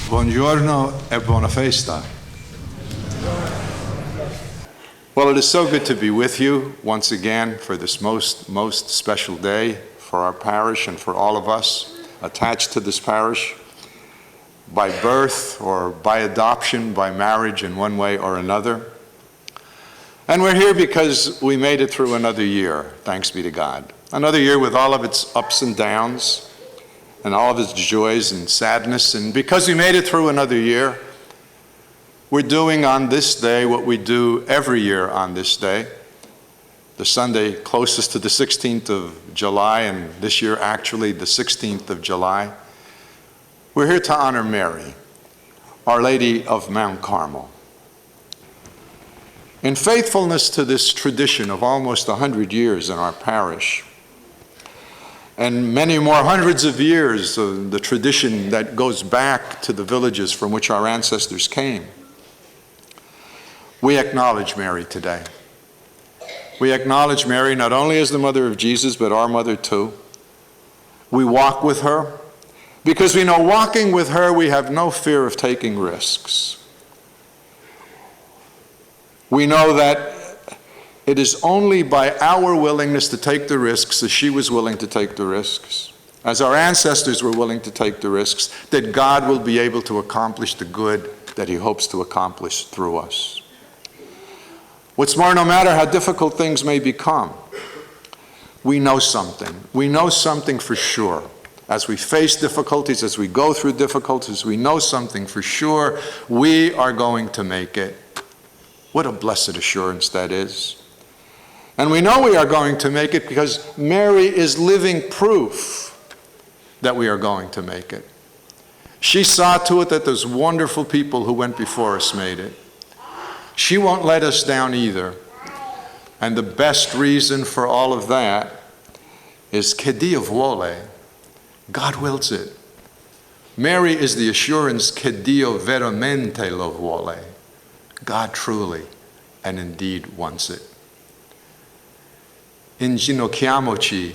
Buongiorno e buona festa. Well, it is so good to be with you once again for this most special day for our parish and for all of us attached to this parish by birth or by adoption, by marriage in one way or another. And we're here because we made it through another year, thanks be to God. Another year with all of its ups and downs and all of its joys and sadness. And because we made it through another year, we're doing on this day what we do every year on this day, the Sunday closest to the 16th of July, and this year actually the 16th of July. We're here to honor Mary, Our Lady of Mount Carmel. In faithfulness to this tradition of almost 100 years in our parish, and many more hundreds of years of the tradition that goes back to the villages from which our ancestors came, we acknowledge Mary today. We acknowledge Mary not only as the mother of Jesus, but our mother too. We walk with her because we know walking with her we have no fear of taking risks. We know that it is only by our willingness to take the risks, as she was willing to take the risks, as our ancestors were willing to take the risks, that God will be able to accomplish the good that he hopes to accomplish through us. What's more, no matter how difficult things may become, we know something. We know something for sure. As we face difficulties, as we go through difficulties, we know something for sure. We are going to make it. What a blessed assurance that is. And we know we are going to make it because Mary is living proof that we are going to make it. She saw to it that those wonderful people who went before us made it. She won't let us down either. And the best reason for all of that is che Dio vuole. God wills it. Mary is the assurance che Dio veramente lo vuole. God truly and indeed wants it. Inginocchiamoci,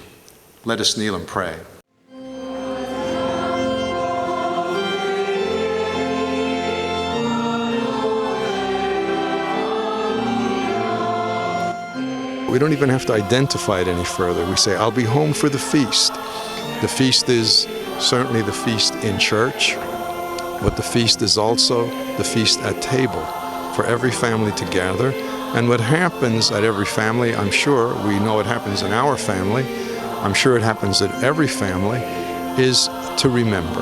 let us kneel and pray. We don't even have to identify it any further. We say, I'll be home for the feast. The feast is certainly the feast in church, but the feast is also the feast at table for every family to gather. And what happens at every family, I'm sure, we know it happens in our family, I'm sure it happens at every family, is to remember,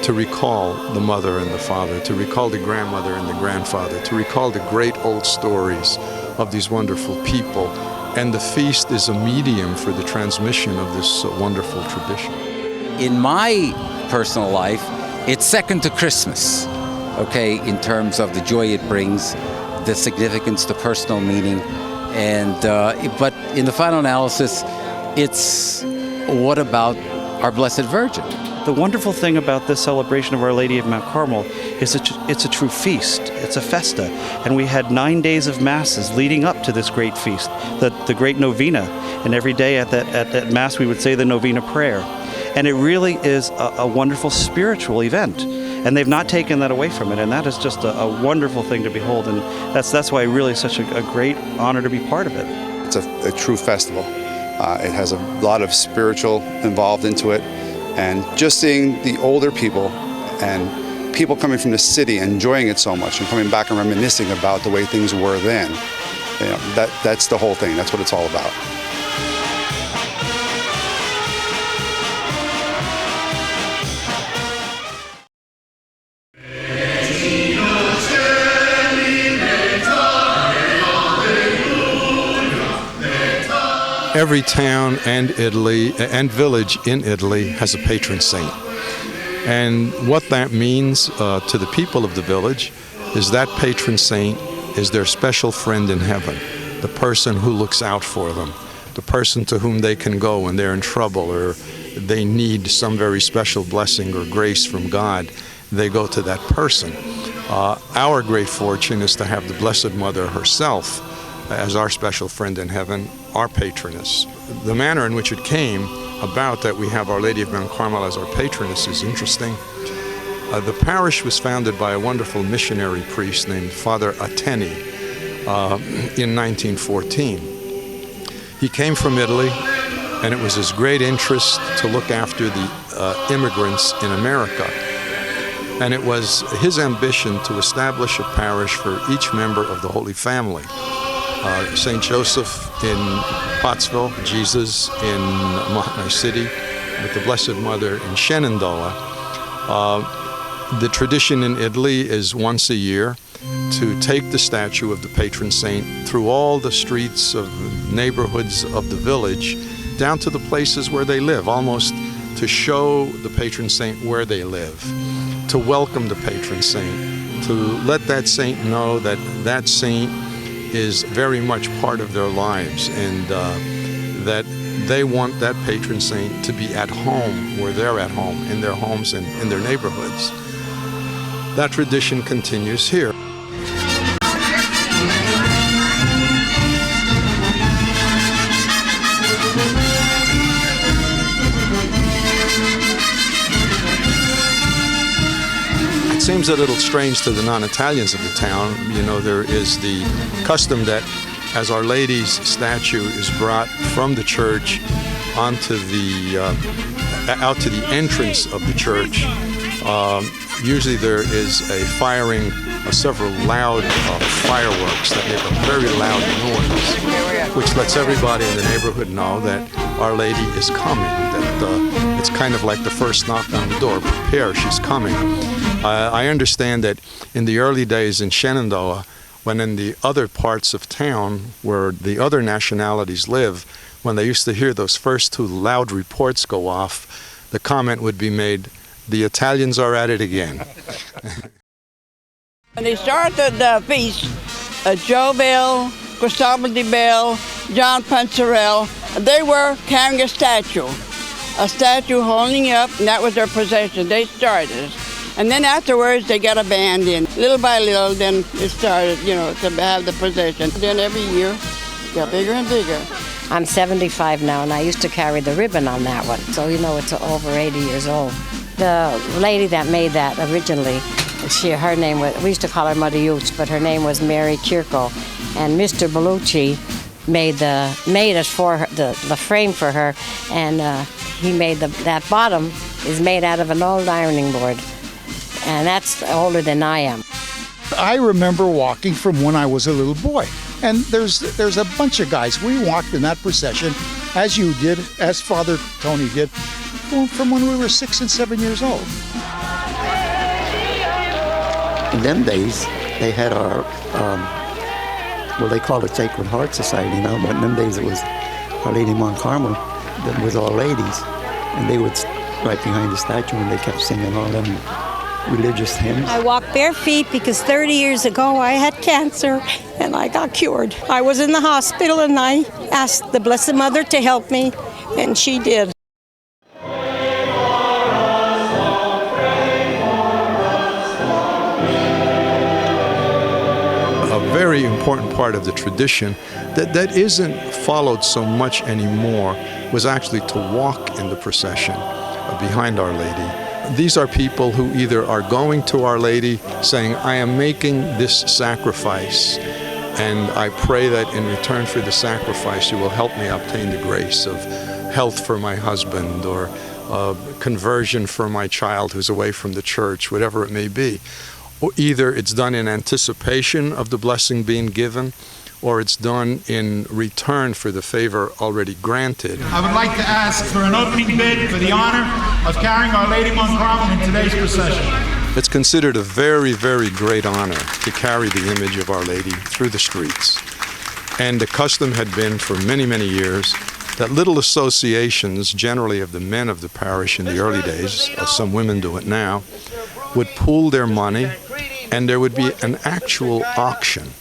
to recall the mother and the father, to recall the grandmother and the grandfather, to recall the great old stories of these wonderful people. And the feast is a medium for the transmission of this wonderful tradition. In my personal life, it's second to Christmas, okay, in terms of the joy it brings, the significance, the personal meaning, and but in the final analysis, it's what about our Blessed Virgin? The wonderful thing about this celebration of Our Lady of Mount Carmel is it's a true feast. It's a festa. And we had 9 days of masses leading up to this great feast, the great novena. And every day at that mass we would say the novena prayer. And it really is a wonderful spiritual event. And they've not taken that away from it. And that is just a wonderful thing to behold. And that's why really it's such a great honor to be part of it. It's a true festival. It has a lot of spiritual involved into it. And just seeing the older people and people coming from the city enjoying it so much and coming back and reminiscing about the way things were then, you know, that's the whole thing. That's what it's all about. Every town and village in Italy has a patron saint. And what that means to the people of the village is that patron saint is their special friend in heaven, the person who looks out for them, the person to whom they can go when they're in trouble or they need some very special blessing or grace from God. They go to that person. Our great fortune is to have the Blessed Mother herself as our special friend in heaven, our patroness. The manner in which it came about that we have Our Lady of Mount Carmel as our patroness is interesting. The parish was founded by a wonderful missionary priest named Father Atteni in 1914. He came from Italy, and it was his great interest to look after the immigrants in America. And it was his ambition to establish a parish for each member of the Holy Family. St. Joseph in Pottsville, Jesus in Mahatma City, with the Blessed Mother in Shenandoah. The tradition in Italy is once a year to take the statue of the patron saint through all the streets of neighborhoods of the village down to the places where they live, almost to show the patron saint where they live, to welcome the patron saint, to let that saint know that that saint is very much part of their lives, and that they want that patron saint to be at home where they're at home, in their homes and in their neighborhoods. That tradition continues here. It seems a little strange to the non-Italians of the town. You know, there is the custom that as Our Lady's statue is brought from the church onto the out to the entrance of the church, usually there is a firing of several loud fireworks that make a very loud noise, which lets everybody in the neighborhood know that Our Lady is coming, that it's kind of like the first knock on the door. Prepare, she's coming. I understand that in the early days in Shenandoah, when in the other parts of town where the other nationalities live, when they used to hear those first two loud reports go off, the comment would be made, "The Italians are at it again." When they started the feast, Joe Bell, Gustavo Di Bell, John Panzarella, they were carrying a statue holding up, and that was their procession. They started. And then afterwards, they got a band in. Little by little, then it started, to have the procession. Then every year, it got bigger and bigger. I'm 75 now, and I used to carry the ribbon on that one. So, it's over 80 years old. The lady that made that originally, her name was, we used to call her Mother Utes, but her name was Mary Kirko. And Mr. Bellucci made it for her, the frame for her, and he made that bottom is made out of an old ironing board. And that's older than I am. I remember walking from when I was a little boy. And there's a bunch of guys. We walked in that procession, as you did, as Father Tony did, from when we were 6 and 7 years old. In them days, they had our, they call it Sacred Heart Society now, but in them days it was Our Lady of Mount Carmel that was all ladies. And they would right behind the statue and they kept singing all them religious hymns. I walk bare feet because 30 years ago I had cancer and I got cured. I was in the hospital and I asked the Blessed Mother to help me, and she did. A very important part of the tradition that isn't followed so much anymore was actually to walk in the procession behind Our Lady. These are people who either are going to Our Lady saying, "I am making this sacrifice, and I pray that in return for the sacrifice you will help me obtain the grace of health for my husband, or conversion for my child who's away from the church," whatever it may be. Or either it's done in anticipation of the blessing being given, or it's done in return for the favor already granted. I would like to ask for an opening bid for the honor of carrying Our Lady of Mount Carmel in today's procession. It's considered a very, very great honor to carry the image of Our Lady through the streets. And the custom had been for many, many years that little associations, generally of the men of the parish in the early days, some women do it now, would pool their money, and there would be an actual auction.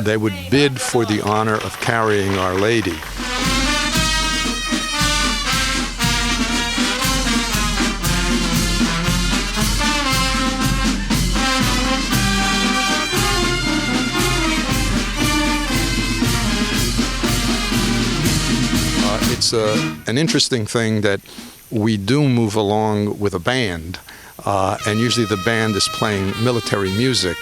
They would bid for the honor of carrying Our Lady. It's an interesting thing that we do move along with a band, and usually the band is playing military music.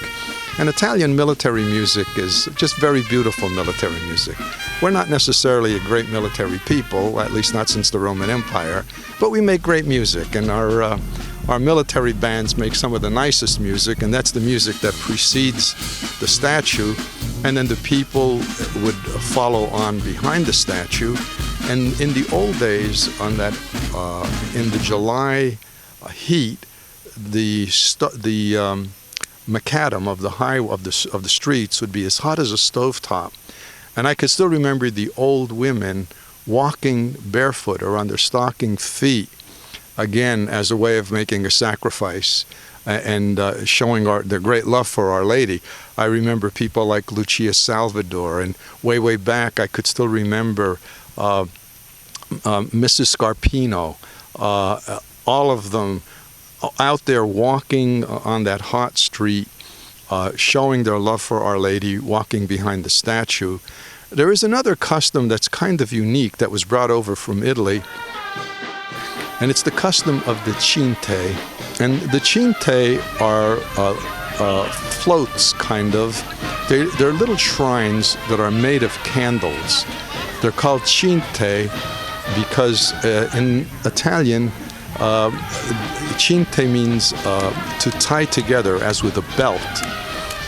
And Italian military music is just very beautiful military music. We're not necessarily a great military people, at least not since the Roman Empire, but we make great music, and our military bands make some of the nicest music, and that's the music that precedes the statue, and then the people would follow on behind the statue. And in the old days, on that, in the July heat, the macadam of the streets would be as hot as a stovetop. And I could still remember the old women walking barefoot or on their stocking feet, again, as a way of making a sacrifice and showing their great love for Our Lady. I remember people like Lucia Salvador, and way back I could still remember Mrs. Scarpino, all of them out there walking on that hot street, showing their love for Our Lady, walking behind the statue. There is another custom that's kind of unique that was brought over from Italy, and it's the custom of the cinte. And the cinte are floats, kind of. They're little shrines that are made of candles. They're called cinte because in Italian, cinte means to tie together as with a belt.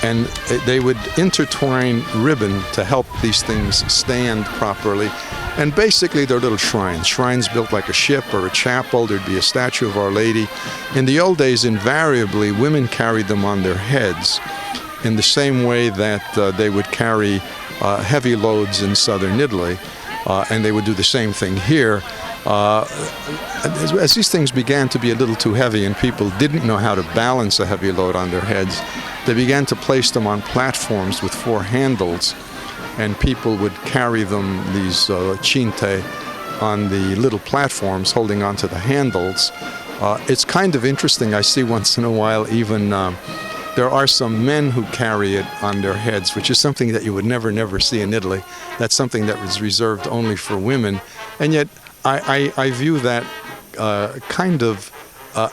And they would intertwine ribbon to help these things stand properly. And basically they're little shrines built like a ship or a chapel. There'd be a statue of Our Lady. In the old days, invariably, women carried them on their heads in the same way that they would carry heavy loads in southern Italy. And they would do the same thing here. As these things began to be a little too heavy and people didn't know how to balance a heavy load on their heads, they began to place them on platforms with 4 handles, and people would carry them, these cinte, on the little platforms holding onto the handles. It's kind of interesting. I see once in a while even there are some men who carry it on their heads, which is something that you would never see in Italy. That's something that was reserved only for women. And yet I view that kind of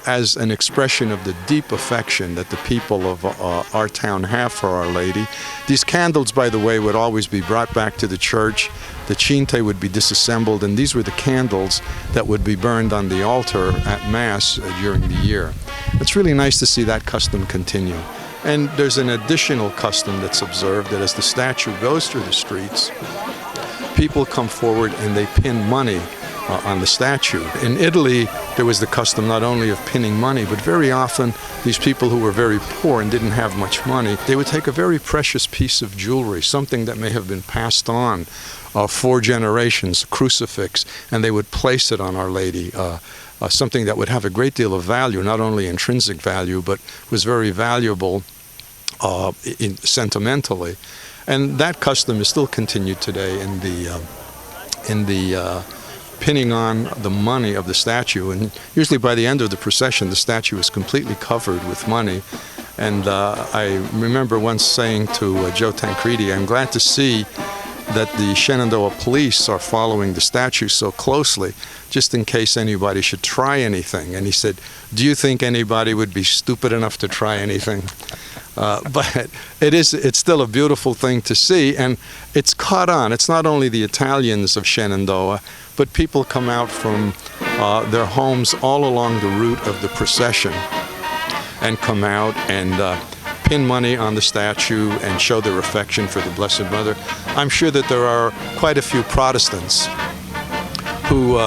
as an expression of the deep affection that the people of our town have for Our Lady. These candles, by the way, would always be brought back to the church. The cinte would be disassembled, and these were the candles that would be burned on the altar at Mass during the year. It's really nice to see that custom continue. And there's an additional custom that's observed, that as the statue goes through the streets, people come forward and they pin money on the statue. In Italy, there was the custom not only of pinning money, but very often these people who were very poor and didn't have much money, they would take a very precious piece of jewelry, something that may have been passed on 4 generations, a crucifix, and they would place it on Our Lady, something that would have a great deal of value, not only intrinsic value, but was very valuable sentimentally. And that custom is still continued today in the pinning on the money of the statue. And usually by the end of the procession, the statue is completely covered with money. And I remember once saying to Joe Tancredi, I'm glad to see that the Shenandoah police are following the statue so closely, just in case anybody should try anything. And he said, do you think anybody would be stupid enough to try anything? But it's still a beautiful thing to see, and it's caught on. It's not only the Italians of Shenandoah, but people come out from their homes all along the route of the procession and come out and pin money on the statue and show their affection for the Blessed Mother. I'm sure that there are quite a few Protestants who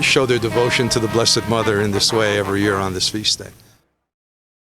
show their devotion to the Blessed Mother in this way every year on this feast day.